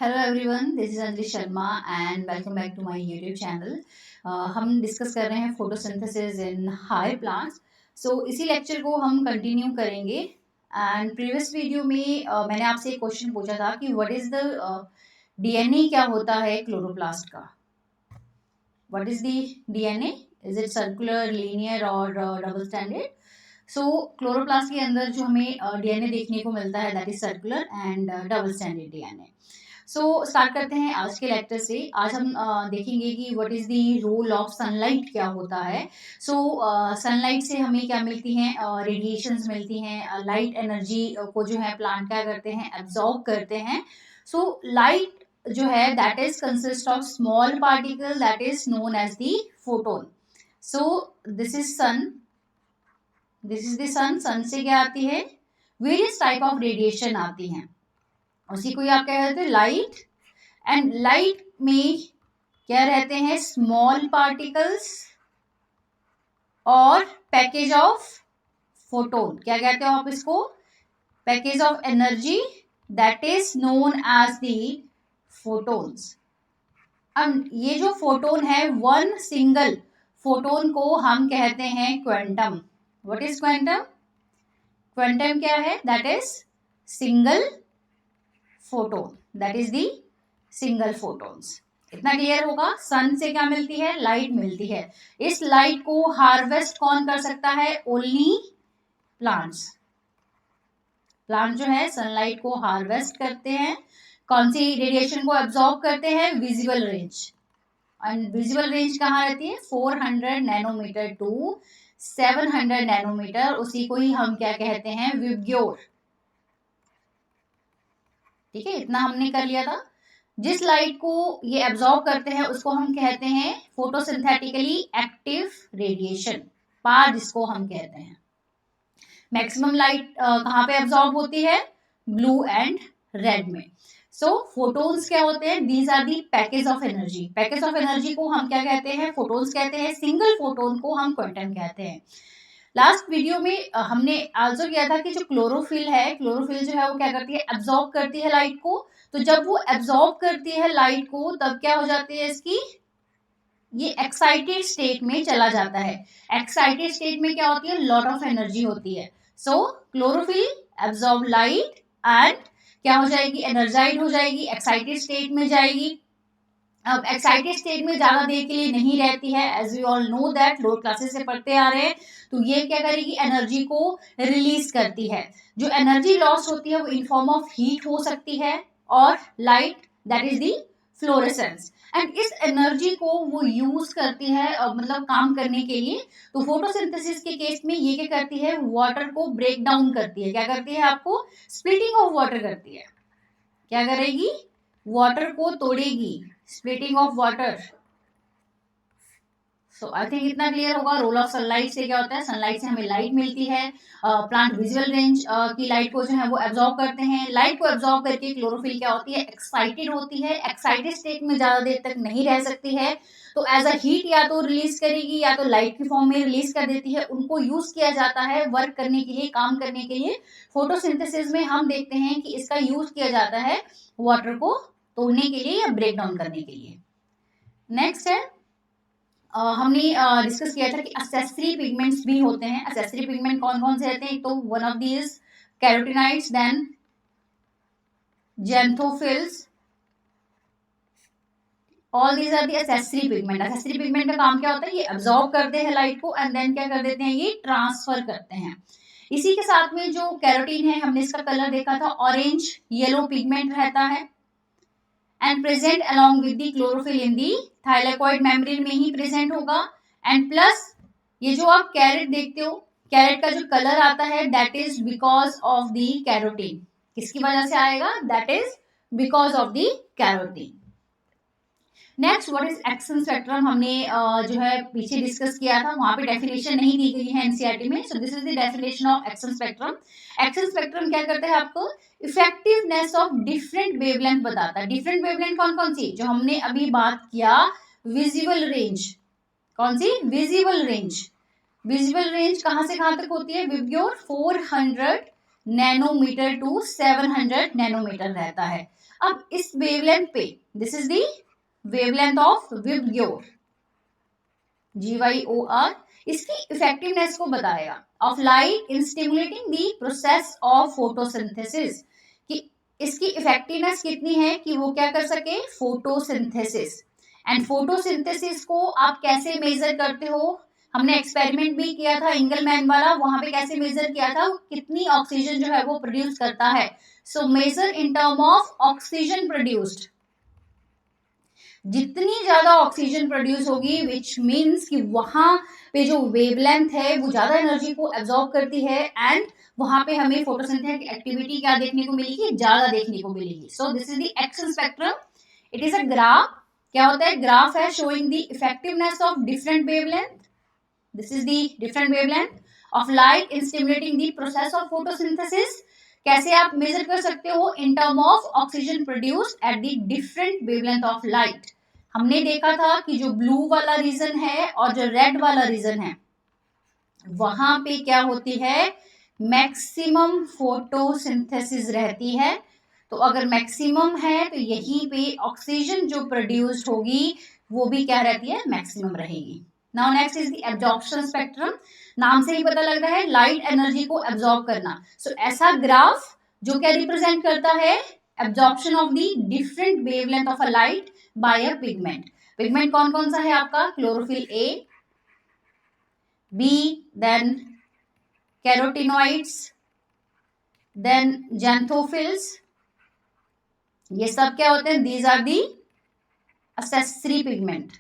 Hello everyone, this is Anjali Sharma and welcome back to my YouTube channel. हम discuss कर रहे हैं photosynthesis in higher plants. So इसी lecture को हम कंटिन्यू करेंगे। एंड प्रीवियस वीडियो में मैंने आपसे एक क्वेश्चन पूछा था कि व्हाट इज द डीएनए, क्या होता है क्लोरोप्लास्ट का। What is the DNA? Is it circular, linear और डबल स्टैंडर्ड? सो क्लोरोप्लास्ट के अंदर जो हमें डीएनए देखने को मिलता है that is circular and double standard DNA. So start करते हैं आज के लेक्चर से। आज हम देखेंगे कि what is the role of sunlight, क्या होता है। सो सनलाइट से हमें क्या मिलती हैं, रेडिएशंस मिलती हैं। लाइट एनर्जी को जो है प्लांट क्या करते हैं, एब्जॉर्ब करते हैं। सो लाइट जो है that is consist of small particle that is known as the photon. So this is sun, this is the sun. Sun से क्या आती है, वेरियस टाइप ऑफ रेडिएशन आती हैं, उसी को आप क्या कहते हैं, लाइट। एंड लाइट में क्या रहते हैं, स्मॉल पार्टिकल्स और पैकेज ऑफ फोटोन। क्या कहते हो आप इसको, package of energy that is known as the photons. अब ये जो फोटोन है, वन सिंगल फोटोन को हम कहते हैं quantum. What is quantum? Quantum क्या है, that is single photon, that is the single photons. इतना क्लियर होगा। सन से क्या मिलती है, लाइट मिलती है। इस लाइट को हार्वेस्ट कौन कर सकता है, ओनली प्लांट्स। प्लांट जो है सनलाइट को हार्वेस्ट करते हैं। कौन सी रेडिएशन को एब्जॉर्ब करते हैं, visible range. And visible range कहाँ रहती है, 400 नैनोमीटर टू 700 नैनोमीटर। उसी को ही हम क्या कहते हैं, विबग्योर। ठीक है, इतना हमने कर लिया था। जिस लाइट को ये एब्जॉर्ब करते हैं उसको हम कहते हैं फोटोसिंथेटिकली एक्टिव रेडिएशन, पार जिसको हम कहते हैं। मैक्सिमम लाइट कहाँ पे एब्जॉर्ब होती है, ब्लू एंड रेड में। सो फोटोन्स क्या होते हैं, these are the package of energy. Package of energy को हम क्या कहते हैं, फोटोन्स कहते हैं। सिंगल फोटोन को हम क्वांटम कहते हैं। लास्ट वीडियो में हमने आल्सो किया था कि जो क्लोरोफिल है, क्लोरोफिल जो है वो क्या करती है, एब्जॉर्ब करती है लाइट को। तो जब वो एब्जॉर्ब करती है लाइट को तब क्या हो जाती है इसकी, ये एक्साइटेड स्टेट में चला जाता है। एक्साइटेड स्टेट में क्या होती है, लॉट ऑफ एनर्जी होती है। सो क्लोरोफिल एब्जॉर्ब लाइट एंड क्या हो जाएगी, एनर्जाइड हो जाएगी, एक्साइटेड स्टेट में जाएगी। अब एक्साइटेड स्टेट में ज्यादा देर के लिए नहीं रहती है, as we all know that, lower classes से पढ़ते आ रहे हैं। तो ये क्या करेगी, एनर्जी को रिलीज करती है। जो एनर्जी लॉस होती है वो इन फॉर्म ऑफ हीट हो सकती है और light, that is the fluorescence. And इस एनर्जी को वो यूज करती है मतलब काम करने के लिए। तो फोटोसिंथेसिस के केस में ये क्या करती है, वाटर को ब्रेक डाउन करती है। क्या करती है, आपको स्प्लिटिंग ऑफ वाटर करती है। क्या करेगी, वाटर को तोड़ेगी, splitting of water. So I think इतना क्लियर होगा। रोल ऑफ सनलाइट से क्या होता है, सनलाइट से हमें लाइट मिलती है। प्लांट विजुअल रेंज की लाइट को जो है वो एब्जॉर्ब करते हैं। लाइट को एब्जॉर्ब करके क्लोरोफिल क्या होती है, एक्साइटेड होती है। एक्साइटेड स्टेट में ज्यादा देर तक नहीं रह सकती है, तो एज अ हीट या तो रिलीज करेगी या तो लाइट की फॉर्म में रिलीज कर देती है। उनको यूज किया जाता है वर्क करने के लिए, काम करने के लिए। फोटोसिंथेसिस में हम देखते हैं कि इसका यूज किया जाता है वाटर को तोड़ने के लिए या ब्रेक डाउन करने के लिए। नेक्स्ट है, हमने डिस्कस किया था कि एसेसरी पिगमेंट्स भी होते हैं। एसेसरी पिगमेंट कौन कौन से रहते हैं, तो one of these carotenoids, then xanthophylls, all these are the accessory pigment. Accessory pigment का काम क्या होता है, ये एब्जॉर्ब करते हैं लाइट को एंड देन क्या कर देते हैं, ये ट्रांसफर करते हैं। इसी के साथ में जो कैरोटीन है, हमने इसका कलर देखा था, ऑरेंज येलो पिगमेंट रहता है and present along with the chlorophyll in the thylakoid membrane में ही प्रेजेंट होगा। एंड प्लस ये जो आप कैरेट देखते हो, कैरेट का जो कलर आता है that is because of the carotene. किसकी वजह से आएगा, that is because of the carotene. Next, what is action spectrum, हमने जो है पीछे डिस्कस किया था, वहां पे डेफिनेशन नहीं दी गई है एनसीईआरटी में। सो this is the definition of action spectrum. Action spectrum क्या करता है, आपको इफेक्टिवनेस ऑफ डिफरेंट वेवलेंथ बताता है। डिफरेंट वेवलेंथ कौन कौन सी, जो हमने अभी बात किया, विजिबल रेंज। कौन सी, विजिबल रेंज। विजिबल रेंज कहां से कहां तक होती है, विबग्योर 400 नैनोमीटर टू 700 नैनोमीटर रहता है। अब इस वेवलेंथ पे, this is the wavelength of VIBGYOR, GYOR, इसकी इफेक्टिवनेस को बताएगा of light in stimulating the process of photosynthesis, कि इसकी इफेक्टिवनेस कितनी है कि वो क्या कर सके, फोटोसिंथेसिस। एंड फोटोसिंथेसिस को आप कैसे मेजर करते हो, हमने एक्सपेरिमेंट भी किया था इंगलमैन वाला, वहां पे कैसे मेजर किया था, कितनी ऑक्सीजन जो है वो प्रोड्यूस करता है। So major in term of oxygen produced, जितनी ज्यादा ऑक्सीजन प्रोड्यूस होगी विच मीन्स कि वहां पे जो वेवलेंथ है वो ज्यादा एनर्जी को एब्जॉर्ब करती है, एंड वहां पे हमें फोटोसिंथेटिक एक्टिविटी क्या देखने को मिलेगी, ज्यादा देखने को मिलेगी। सो this is the action spectrum, it is a graph, क्या होता है, ग्राफ है showing the effectiveness of different wavelength, this is the different wavelength of light in stimulating the process of photosynthesis. कैसे आप मेजर कर सकते हो, इन term of oxygen produced at the different wavelength of light. हमने देखा था कि जो ब्लू वाला रीजन है और जो रेड वाला रीजन है, वहां पे क्या होती है, मैक्सिमम फोटोसिंथेसिस रहती है। तो अगर मैक्सिमम है तो यहीं पे ऑक्सीजन जो प्रोड्यूस्ड होगी वो भी क्या रहती है, मैक्सिमम रहेगी। Now next is the absorption spectrum, नाम से ही पता लग रहा है लाइट एनर्जी को एब्जॉर्ब करना। सो ऐसा ग्राफ जो क्या रिप्रेजेंट करता है, absorption of the different wavelength of a light by a pigment. Pigment कौन कौन सा है आपका, chlorophyll A, B, then carotenoids, then xanthophylls, ये सब क्या होते हैं, these are the accessory pigment.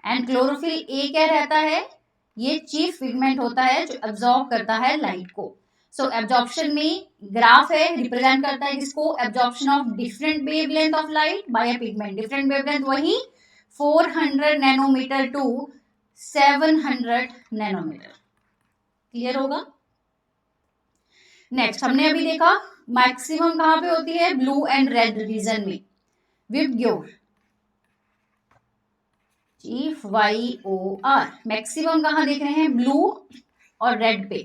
And chlorophyll A क्या रहता है, ये चीफ पिगमेंट होता है जो एब्जॉर्ब करता है लाइट को। सो एब्जॉर्प्शन में ग्राफ है, रिप्रेजेंट करता है किसको, absorption of different wavelength of light by a pigment. Different wavelength वही 400 नैनोमीटर टू 700 नैनोमीटर। क्लियर होगा। नेक्स्ट हमने अभी देखा मैक्सिमम कहां पे होती है, ब्लू एंड रेड रीजन में, विबग्योर, GYOR, मैक्सिमम कहां देख रहे हैं, ब्लू और रेड पे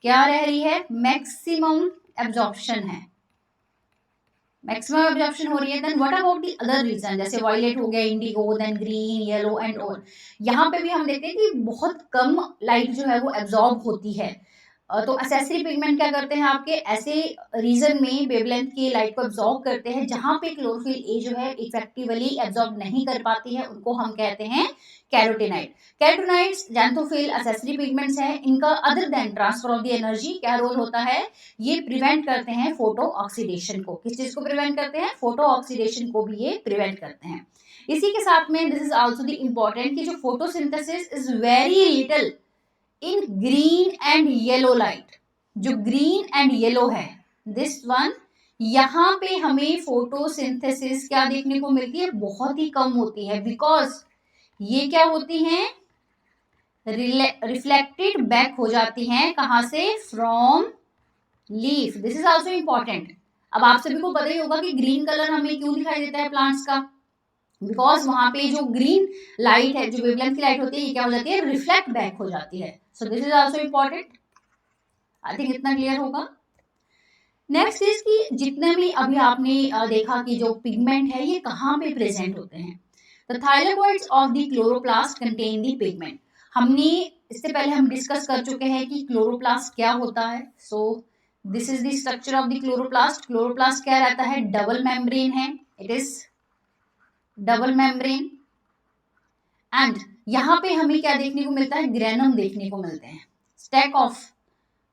क्या रह रही है, मैक्सिमम एब्जॉर्प्शन है, मैक्सिमम एब्जॉर्प्शन हो रही है। Then what about the other region, जैसे वायलेट हो गया, indigo, then green, yellow and all, यहाँ पे भी हम देखते हैं कि बहुत कम लाइट जो है वो एब्जॉर्ब होती है। तो एसेसरी पिगमेंट क्या करते हैं, आपके ऐसे रीजन में वेवलेंथ की लाइट को एब्जॉर्ब करते हैं जहां पे क्लोरोफिल ए जो है इफेक्टिवली एब्जॉर्ब नहीं कर पाती है, उनको हम कहते हैं कैरोटिनाइड। कैरोटिनाइड्स जैंथोफिल एसेसरी पिगमेंट्स हैं, इनका other than transfer of the energy क्या रोल होता है, ये प्रिवेंट करते हैं फोटो ऑक्सीडेशन को। किस चीज को प्रिवेंट करते हैं, फोटो ऑक्सीडेशन को भी ये प्रिवेंट करते हैं। इसी के साथ में this is also the important कि जो photosynthesis is very little in green and yellow light, जो ग्रीन एंड येलो है दिस वन, यहां पे हमें फोटोसिंथेसिस क्या देखने को मिलती है, बहुत ही कम होती है, बिकॉज ये क्या होती हैं, रिफ्लेक्टेड बैक हो जाती हैं, कहां से, from leaf. This is also important. अब आप सभी को पता ही होगा कि ग्रीन कलर हमें क्यों दिखाई देता है प्लांट्स का, बिकॉज वहां पे जो ग्रीन लाइट है, जो वेवलेंथ की लाइट होती है, ये क्या हो जाती है, रिफ्लेक्ट बैक हो जाती है। सो this is also important. I think इतना क्लियर होगा। नेक्स्ट इज कि जितने भी अभी आपने देखा कि जो पिगमेंट है ये कहाँ पे प्रेजेंट होते हैं, the thylakoids of the chloroplast contain the pigment. हमने इससे पहले हम डिस्कस कर चुके हैं कि क्लोरोप्लास्ट क्या होता है। सो this is the structure of the chloroplast. Chloroplast क्या रहता है, डबल मेम्ब्रेन है, it is double membrane. And यहाँ पे हमें क्या देखने को मिलता है, ग्रेनम देखने को मिलते हैं, स्टैक ऑफ,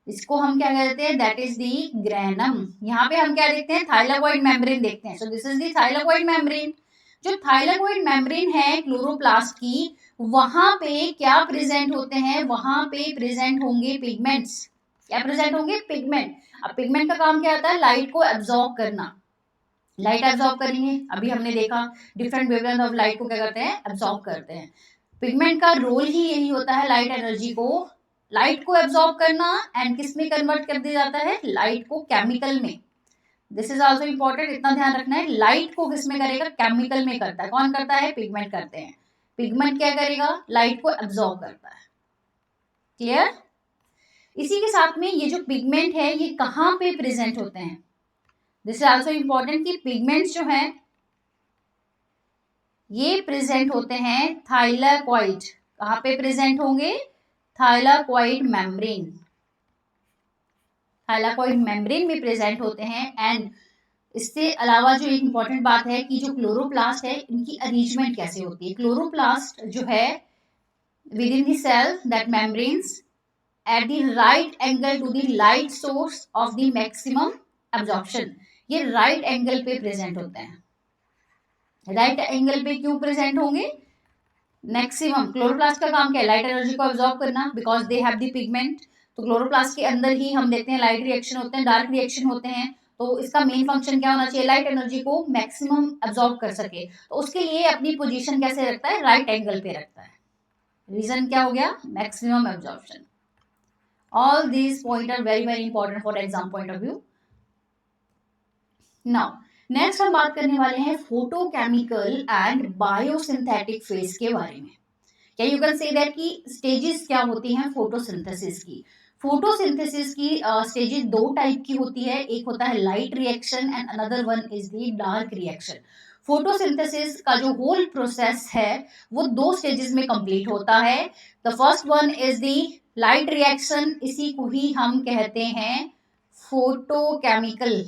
इसको हम क्या कहते हैं, दैट इज दी ग्रेनम। यहाँ पे हम क्या देखते हैं, थाइलेकोइड मेम्ब्रेन देखते हैं। सो this is the thylakoid membrane. जो थाइलेकोइड मेम्ब्रेन है क्लोरोप्लास्ट की, वहां पे क्या प्रेजेंट होते हैं, वहां पे प्रेजेंट होंगे पिगमेंट्स। क्या प्रेजेंट होंगे, पिगमेंट। अब पिगमेंट का काम क्या होता है, लाइट को एब्जॉर्ब करना, लाइट एब्जॉर्ब करेंगे। अभी हमने देखा डिफरेंट वेवलेंथ ऑफ लाइट को क्या करते हैं, एब्जॉर्ब करते हैं। पिगमेंट का रोल ही यही होता है, लाइट एनर्जी को, लाइट को एब्जॉर्ब करना एंड किस में कन्वर्ट कर दिया जाता है, लाइट को केमिकल में। दिस इज आल्सो इंपॉर्टेंट, इतना ध्यान रखना है, लाइट को किस में करेगा, केमिकल में करता है। कौन करता है, पिगमेंट करते हैं। पिगमेंट क्या करेगा, लाइट को एब्जॉर्ब करता है। क्लियर। इसी के साथ में ये जो पिगमेंट है ये कहाँ पे प्रेजेंट होते हैं, दिस इज आल्सो इम्पोर्टेंट कि पिगमेंट्स जो हैं ये प्रेजेंट होते हैं थाइलाकॉइड, कहाँ पे प्रेजेंट होंगे, थाइलाकॉइड मेम्ब्रेन, थाइलाकॉइड मेम्ब्रेन में प्रेजेंट होते हैं। एंड इससे अलावा जो एक इम्पॉर्टेंट बात है कि जो क्लोरोप्लास्ट है इनकी अरेंजमेंट कैसे होती है। क्लोरोप्लास्ट जो है within the cell that membranes at the right angle to the light source of the maximum absorption, ये राइट एंगल पे प्रेजेंट होते हैं। राइट एंगल पे क्यों प्रेजेंट होंगे, मैक्सिमम, क्लोरोप्लास्ट का काम क्या है, लाइट एनर्जी को अब्सॉर्ब करना, because they have the pigment. तो क्लोरोप्लास्ट के अंदर ही हम देखते हैं लाइट रिएक्शन होते हैं, डार्क रिएक्शन होते हैं, तो इसका मेन फंक्शन क्या होना चाहिए, लाइट एनर्जी को मैक्सिमम अब्सॉर्ब कर सके। तो उसके लिए अपनी पोजीशन कैसे रखता है, राइट एंगल पे रखता है। रीजन क्या हो गया, maximum absorption. All these point are very very important for exam point of view. Now next हम बात करने वाले हैं फोटोकेमिकल एंड बायोसिंथेटिक फेज के बारे में। क्या यू कैन से दैट कि स्टेजेस क्या होती हैं फोटोसिंथेसिस की। फोटोसिंथेसिस की स्टेजेस दो टाइप की होती है, एक होता है light reaction and another one is the dark reaction. Photosynthesis का जो होल प्रोसेस है वो दो स्टेजेस में कंप्लीट होता है। The first one is the light reaction, इसी को ही हम कहते हैं फोटोकेमिकल,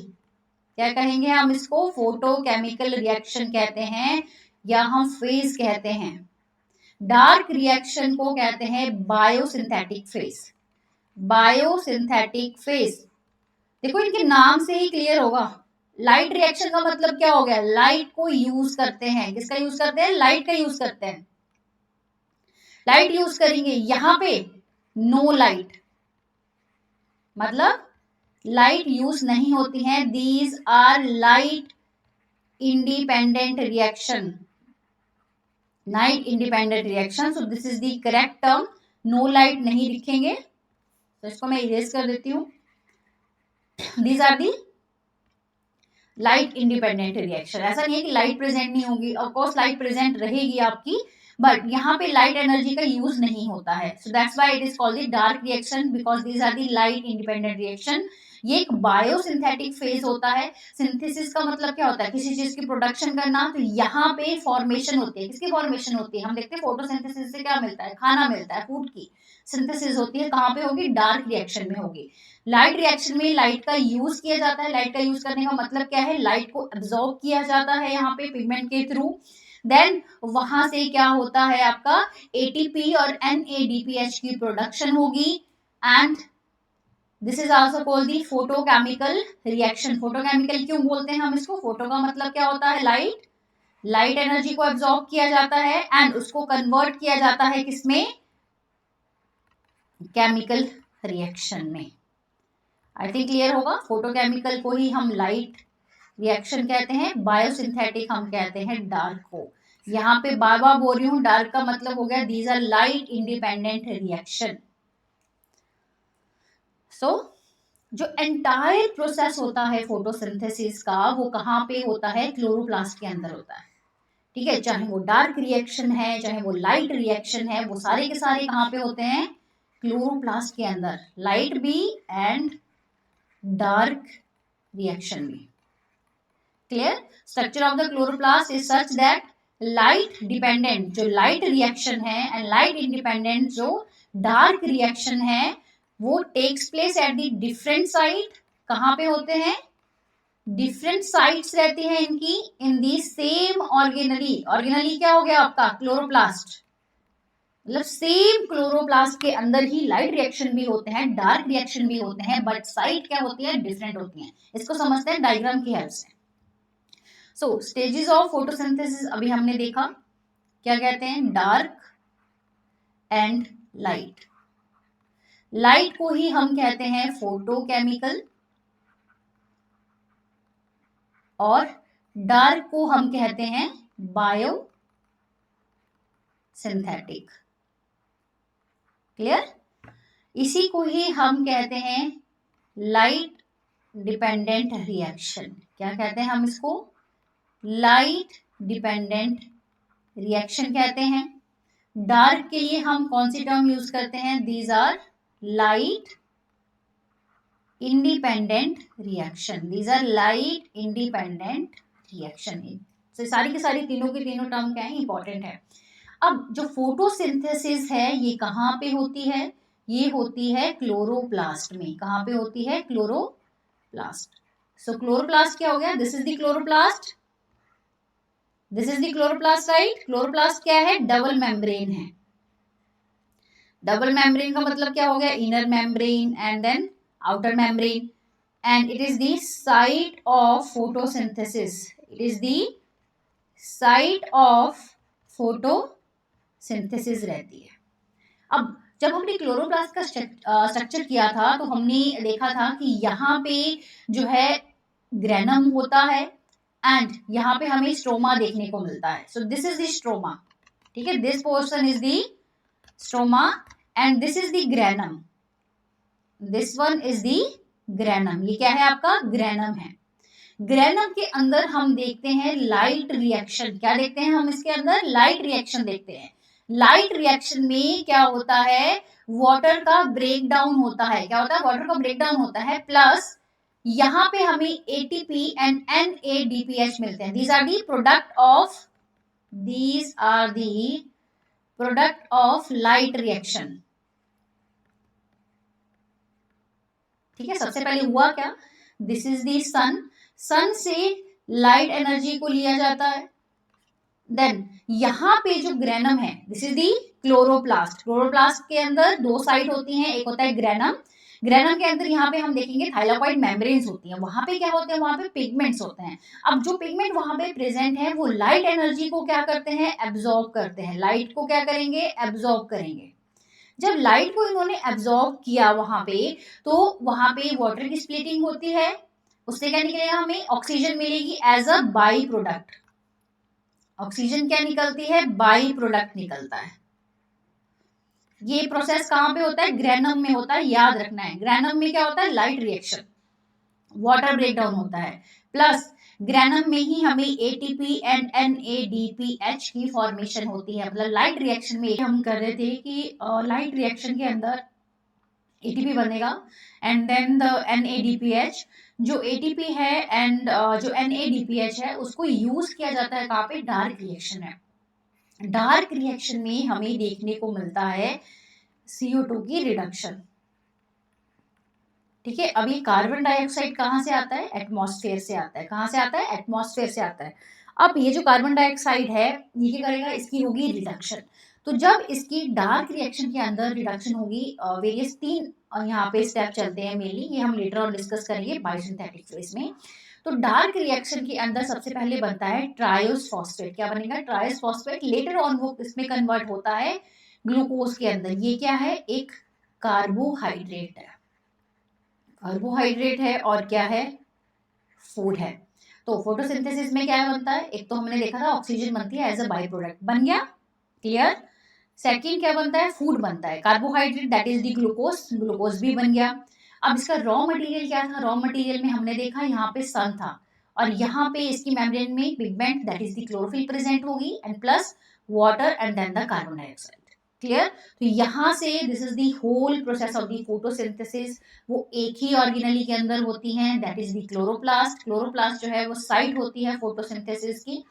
क्या कहेंगे हम इसको, फोटोकेमिकल रिएक्शन कहते हैं या हम फेज कहते हैं। डार्क रिएक्शन को कहते हैं बायोसिंथेटिक फेज, बायोसिंथेटिक फेज। देखो इनके नाम से ही क्लियर होगा, लाइट रिएक्शन का मतलब क्या हो गया, लाइट को यूज करते हैं, किसका यूज करते हैं, लाइट का यूज करते हैं, लाइट यूज करेंगे। यहां पे नो लाइट, मतलब लाइट यूज नहीं होती है, these are light independent reaction, night independent reaction. So this is the correct term, no light नहीं लिखेंगे, तो इसको मैं इरेज कर देती हूँ। These are the light independent reaction. ऐसा नहीं है कि लाइट प्रेजेंट नहीं होगी, ऑफ कोर्स लाइट प्रेजेंट रहेगी आपकी, बट यहाँ पे लाइट एनर्जी का यूज नहीं होता है। So that's why it is called the dark reaction, because these are the light independent reaction. ये एक बायोसिंथेटिक फेज होता है। सिंथेसिस का मतलब क्या होता है, किसी चीज की प्रोडक्शन करना, तो यहाँ पे फॉर्मेशन होती है, किसकी फॉर्मेशन होती है, हम देखते हैं फोटोसिंथेसिस से क्या मिलता है, खाना मिलता है, फूड की सिंथेसिस होती है, कहाँ पे होगी, डार्क रिएक्शन में होगी। लाइट रिएक्शन में लाइट का यूज किया जाता है, लाइट का यूज करने का मतलब क्या है, लाइट को एब्जॉर्ब किया जाता है यहाँ पे पिगमेंट के थ्रू। देन वहां से क्या होता है आपका एटीपी और NADPH की प्रोडक्शन होगी, and this is also called the photochemical reaction. Photochemical क्यों बोलते हैं हम इसको, फोटो का मतलब क्या होता है, लाइट, लाइट एनर्जी को एब्जॉर्ब किया जाता है एंड उसको कन्वर्ट किया जाता है किसमें, केमिकल रिएक्शन में। आई थिंक क्लियर होगा। फोटोकेमिकल को ही हम लाइट रिएक्शन कहते हैं, बायोसिंथेटिक हम कहते हैं डार्क को। यहाँ पे बार बार बोल रही हूँ, डार्क का मतलब हो गया these are light independent reaction. So जो एंटायर प्रोसेस होता है फोटोसिंथेसिस का वो कहाँ पे होता है, क्लोरोप्लास्ट के अंदर होता है। ठीक है, चाहे वो डार्क रिएक्शन है चाहे वो लाइट रिएक्शन है, वो सारे के सारे कहाँ पे होते हैं, क्लोरोप्लास्ट के अंदर, लाइट भी एंड डार्क रिएक्शन भी। Clear. Structure of the chloroplast is such that light dependent जो लाइट रिएक्शन है एंड लाइट इंडिपेंडेंट जो डार्क रिएक्शन है वो takes place at the different site, कहाँ पे होते हैं, डिफरेंट साइट्स रहती हैं इनकी in the same organelle. Organelle क्या हो गया आपका, क्लोरोप्लास्ट, मतलब सेम क्लोरोप्लास्ट के अंदर ही लाइट रिएक्शन भी होते हैं, डार्क रिएक्शन भी होते हैं, बट साइट क्या होती है, डिफरेंट होती हैं। इसको समझते हैं डायग्राम की हेल्प से। सो स्टेजेस ऑफ फोटोसिंथेसिस अभी हमने देखा, क्या कहते हैं, डार्क एंड लाइट। लाइट को ही हम कहते हैं फोटोकेमिकल और डार्क को हम कहते हैं बायो सिंथेटिक। क्लियर। इसी को ही हम कहते हैं लाइट डिपेंडेंट रिएक्शन। क्या कहते हैं हम इसको, लाइट डिपेंडेंट रिएक्शन कहते हैं। डार्क के लिए हम कौन सी टर्म यूज करते हैं, these are light independent reaction, these are light independent reaction. तो सारी की सारी तीनों की तीनों टर्म क्या है, इंपॉर्टेंट है। अब जो फोटोसिंथेसिस है ये कहाँ पे होती है, ये होती है क्लोरोप्लास्ट में। कहाँ पे होती है, क्लोरोप्लास्ट। सो क्लोरोप्लास्ट क्या हो गया, this is the chloroplast, this is the chloroplast, right. Chloroplast क्या है, डबल मेम्ब्रेन है। डबल मेम्ब्रेन का मतलब क्या हो गया, inner membrane and then outer membrane, and it is the site of photosynthesis, it is the site of photosynthesis रहती है। अब जब हमने क्लोरोप्लास्ट का स्ट्रक्चर किया था तो हमने देखा था कि यहाँ पे जो है ग्रेनम होता है एंड यहाँ पे हमें स्ट्रोमा देखने को मिलता है। सो दिस इज द स्ट्रोमा, ठीक है, this portion is the stroma and this is the granum, this one is the granum. ये क्या है, आपका ग्रेनम है। ग्रेनम के अंदर हम देखते हैं लाइट रिएक्शन। क्या देखते हैं हम इसके अंदर, लाइट रिएक्शन देखते हैं। लाइट रिएक्शन में क्या होता है, वाटर का ब्रेक डाउन होता है। क्या होता है, वाटर का ब्रेक डाउन होता है, प्लस यहाँ पे हमें एटीपी एंड NADPH मिलते हैं। These are the product of, these are the product of light reaction. ठीक है, सबसे पहले हुआ क्या, this is the sun, sun से लाइट एनर्जी को लिया जाता है। देन यहाँ पे जो ग्रेनम है, this is the chloroplast. Chloroplast के अंदर दो साइड होती हैं, एक होता है ग्रेनम, ग्रेनम के अंदर यहाँ पे हम देखेंगे थाइलाकॉइड मेम्ब्रेन्स होती हैं। वहां पे क्या होते हैं, वहां पे पिगमेंट्स होते हैं। अब जो पिगमेंट वहां पे प्रेजेंट है वो लाइट एनर्जी को क्या करते हैं, एब्जॉर्ब करते हैं। लाइट को क्या करेंगे, एब्जॉर्ब करेंगे। जब लाइट को इन्होंने एब्जॉर्ब किया वहां पे, तो वहां पे वाटर की स्प्लिटिंग होती है, उससे क्या निकलेगा, हमें ऑक्सीजन मिलेगी as a byproduct. Oxygen क्या निकलती है, बाई प्रोडक्ट निकलता है। ये प्रोसेस कहां पे होता है, ग्रेनम में होता है, याद रखना है। ग्रेनम में क्या होता है, लाइट रिएक्शन, वाटर ब्रेकडाउन होता है, प्लस ग्रेनम में ही हमें एटीपी एंड NADPH की फॉर्मेशन होती है। मतलब लाइट रिएक्शन में हम कर रहे थे कि लाइट रिएक्शन के अंदर एटीपी बनेगा एंड देन द NADPH, जो एटीपी है एंड जो NADPH है उसको यूज किया जाता है कहाँ पे, डार्क रिएक्शन है। डार्क रिएक्शन में हमें देखने को मिलता है CO2 की रिडक्शन। ठीक है, अब ये कार्बन डाइऑक्साइड कहाँ से आता है, एटमॉस्फेयर से आता है। कहाँ से आता है, एटमॉस्फेयर से आता है। अब ये जो कार्बन डाइऑक्साइड है ये क्या करेगा, इसकी होगी रिडक्शन। तो जब इसकी डार्क रिएक्शन के अंदर रिडक्शन होगी, वेरियस तीन यहाँ पे स्टेप चलते हैं मेनली, ये हम लेटर ऑन डिस्कस करेंगे बायोसिंथेटिक फेज में। तो डार्क रिएक्शन के अंदर सबसे पहले बनता है ट्रायोस फॉस्फेट। क्या बनेगा, ट्रायोस फॉस्फेट। लेटर ऑन वो इसमें कन्वर्ट होता है ग्लूकोज के अंदर। ये क्या है, एक कार्बोहाइड्रेट है, कार्बोहाइड्रेट है और क्या है, फूड है। तो फोटोसिंथेसिस में क्या बनता है, एक तो हमने देखा था ऑक्सीजन बनती है एज अ बाई प्रोडक्ट, बन गया, क्लियर। सेकंड क्या बनता है, फूड बनता है, carbohydrate that is the glucose, glucose भी बन गया। अब इसका रॉ मटेरियल क्या था, रॉ मटेरियल में हमने देखा यहाँ पे सन था और यहाँ पे इसकी मेम्ब्रेन में pigment that is the chlorophyll present होगी and plus water and then the carbon dioxide, clear. तो यहाँ से this is the whole process of the photosynthesis. वो एक ही ऑर्गेनेली के अंदर होती हैं, that is the chloroplast. Chloroplast जो है वो साइट होती है फोटोसिंथेसिस की।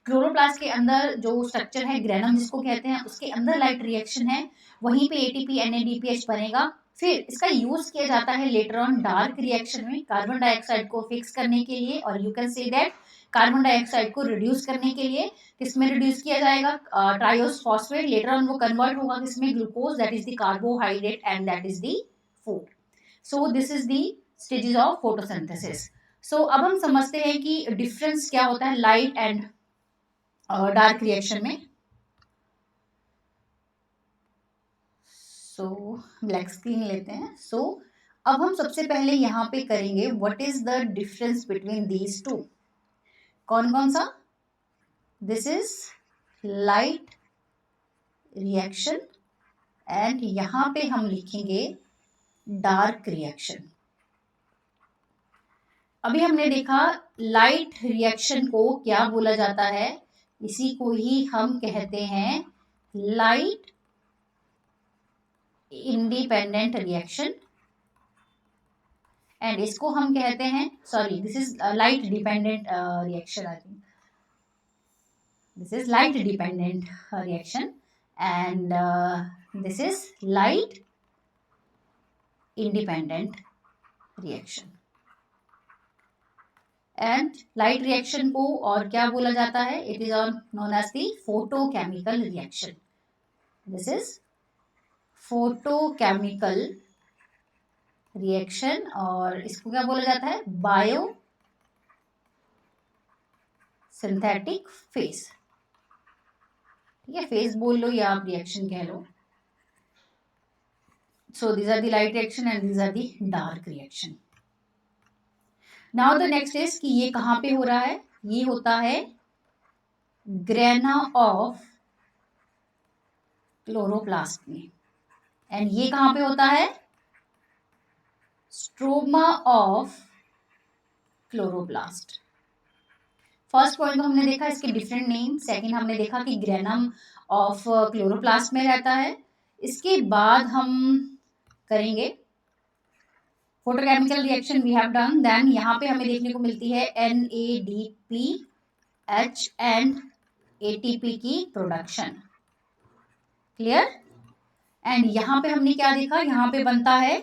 क्लोरोप्लास्ट के अंदर जो स्ट्रक्चर है ग्रेनम जिसको कहते हैं, उसके अंदर लाइट रिएक्शन है, वहीं पे एटीपी NADPH बनेगा। फिर इसका यूज किया जाता है लेटर ऑन डार्क रिएक्शन में कार्बन डाइऑक्साइड को फिक्स करने के लिए, और you can say that carbon dioxide को रिड्यूस करने के लिए किसमें रिड्यूस किया जाएगा, ट्रायोस फॉस्फेट। लेटर ऑन वो कन्वर्ट होगा किसमें, glucose that is the carbohydrate and that is the food. So this is the stages of photosynthesis. So अब हम समझते हैं कि डिफरेंस क्या होता है लाइट एंड डार्क रिएक्शन में। सो ब्लैक स्क्रीन लेते हैं। सो अब हम सबसे पहले यहाँ पे करेंगे what is the difference between these two. कौन कौन सा, this is light reaction and यहाँ पे हम लिखेंगे डार्क रिएक्शन। अभी हमने देखा लाइट रिएक्शन को क्या बोला जाता है, इसी को ही हम कहते हैं लाइट इंडिपेंडेंट रिएक्शन एंड इसको हम कहते हैं, sorry this is light dependent reaction, I think this is light dependent reaction, and this is light independent reaction. And light reaction को और क्या बोला जाता है? It is known as the photochemical reaction. This is photochemical reaction, और इसको क्या बोला जाता है? Biosynthetic phase. ठीक है, फेज बोल लो या आप रिएक्शन कह लो. So these are the light reaction and these are the dark reaction. Now the next is कि ये कहाँ पे हो रहा है? ये होता है ग्रेना ऑफ क्लोरोप्लास्ट में. एंड ये कहाँ पे होता है? Stroma of chloroplast. First point तो हमने देखा इसके डिफरेंट नेम. सेकंड हमने देखा कि ग्रेनम ऑफ क्लोरोप्लास्ट में रहता है. इसके बाद हम करेंगे photochemical reaction we have done. Then यहाँ पे हमें देखने को मिलती है NADPH एंड ATP की प्रोडक्शन. क्लियर? एंड यहाँ पे हमने क्या देखा? यहाँ पे बनता है,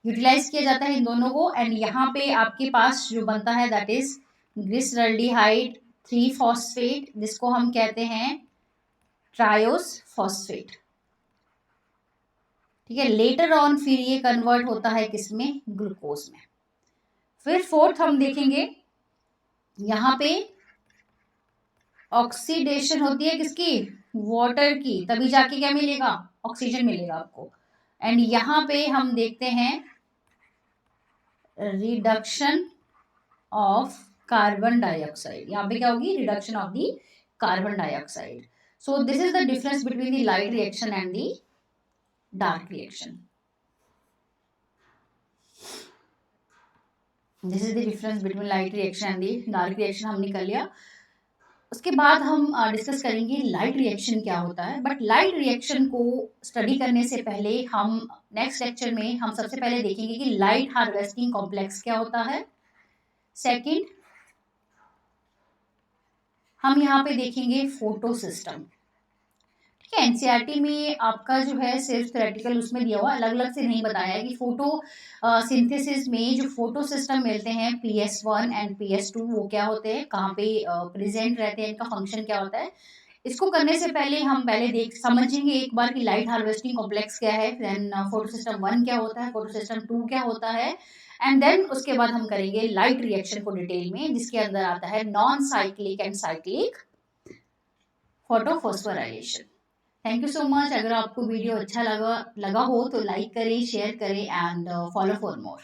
यूटिलाइज किया जाता है इन दोनों को. एंड यहाँ पे आपके पास जो बनता है दैट इज ग्लिसरल्डिहाइड 3-फॉस्फेट, जिसको हम कहते हैं ट्रायोस फॉस्फेट. ठीक है, लेटर ऑन फिर ये कन्वर्ट होता है किसमें? ग्लूकोज में. फिर फोर्थ हम देखेंगे, यहाँ पे ऑक्सीडेशन होती है किसकी? वाटर की. तभी जाके क्या मिलेगा? ऑक्सीजन मिलेगा आपको. एंड यहाँ पे हम देखते हैं रिडक्शन ऑफ कार्बन डाइऑक्साइड. यहाँ पे क्या होगी? Reduction of the carbon dioxide. So this is the difference between the light reaction and the Dark reaction. This is the difference between light reaction and the Dark reaction. हमने कर लिया. उसके बाद हम डिस्कस करेंगे लाइट रिएक्शन क्या होता है. बट लाइट रिएक्शन को स्टडी करने से पहले हम नेक्स्ट लेक्चर में हम सबसे पहले देखेंगे कि लाइट हार्वेस्टिंग कॉम्प्लेक्स क्या होता है. सेकंड हम यहाँ पे देखेंगे फोटो सिस्टम. ठीक है, एनसीईआरटी में आपका जो है सिर्फ थ्योरेटिकल उसमें दिया हुआ, अलग अलग से नहीं बताया है कि फोटो सिंथेसिस में जो फोटो सिस्टम मिलते हैं PS1 एंड PS2 वो क्या होते हैं, कहाँ पे प्रेजेंट रहते हैं, इनका फंक्शन क्या होता है. इसको करने से पहले हम समझेंगे एक बार कि लाइट हार्वेस्टिंग कॉम्प्लेक्स क्या है, देन फोटो सिस्टम 1 क्या होता है, फोटो सिस्टम 2 क्या होता है, एंड देन उसके बाद हम करेंगे लाइट रिएक्शन को डिटेल में, जिसके अंदर आता है non cyclic and cyclic photophosphorylation. Thank you so much. अगर आपको वीडियो अच्छा लगा हो तो लाइक करें, शेयर करें एंड फॉलो फॉर मोर.